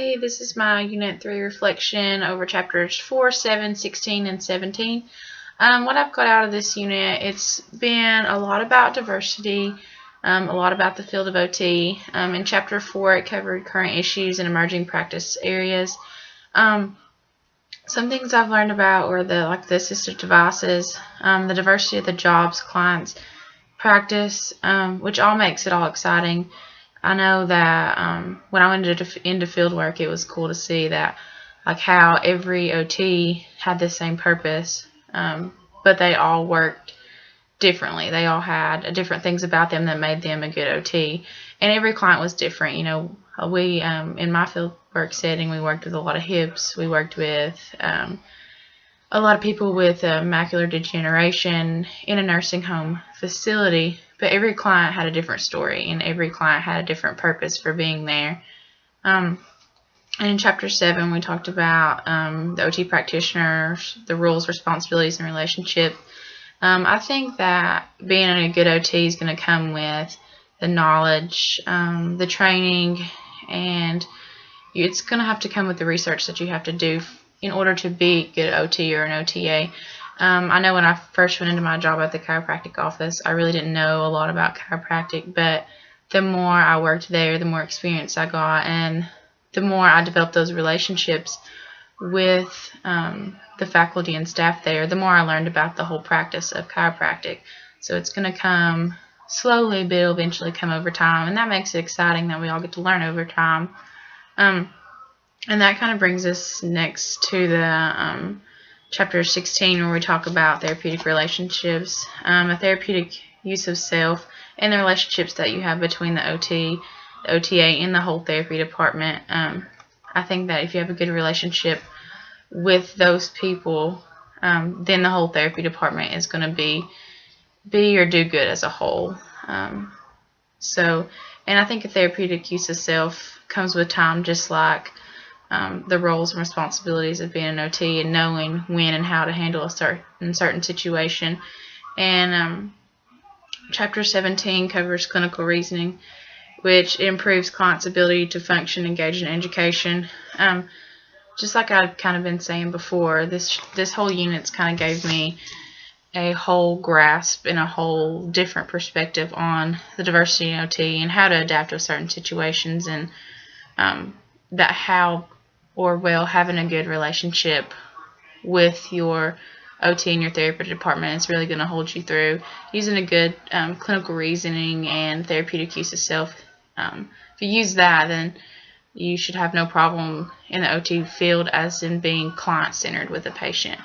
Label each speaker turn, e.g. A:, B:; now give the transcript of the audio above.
A: Hey, this is my Unit 3 reflection over chapters 4, 7, 16, and 17. What I've got out of this unit, it's been a lot about diversity, a lot about the field of OT. In chapter 4, it covered current issues and emerging practice areas. Some things I've learned about were the assistive devices, the diversity of the jobs, clients, practice, which all makes it all exciting. I know that when I went into field work, it was cool to see that how every OT had the same purpose, but they all worked differently. They all had different things about them that made them a good OT, and every client was different. You know, we in my field work setting, we worked with a lot of hips. We worked with a lot of people with macular degeneration in a nursing home facility, but every client had a different story and every client had a different purpose for being there. And in chapter 7, we talked about the OT practitioners, the roles, responsibilities, and relationship. I think that being a good OT is going to come with the knowledge, the training, and it's going to have to come with the research that you have to do in order to be a good OT or an OTA. I know when I first went into my job at the chiropractic office, I really didn't know a lot about chiropractic, but the more I worked there, the more experience I got, and the more I developed those relationships with the faculty and staff there, the more I learned about the whole practice of chiropractic. So it's going to come slowly, but it'll eventually come over time, and that makes it exciting that we all get to learn over time. And that kind of brings us next to the chapter 16, where we talk about therapeutic relationships, a therapeutic use of self, and the relationships that you have between the OT, the OTA, and the whole therapy department. I think that if you have a good relationship with those people, then the whole therapy department is going to be or do good as a whole. And I think a therapeutic use of self comes with time, just like the roles and responsibilities of being an OT and knowing when and how to handle a certain situation. And chapter 17 covers clinical reasoning, which improves clients' ability to function, engage in education. Just like I've kind of been saying before, this whole unit's kind of gave me a whole grasp and a whole different perspective on the diversity in OT and how to adapt to certain situations, and having a good relationship with your OT and your therapy department is really going to hold you through. Using a good clinical reasoning and therapeutic use of self, if you use that, then you should have no problem in the OT field as in being client-centered with the patient.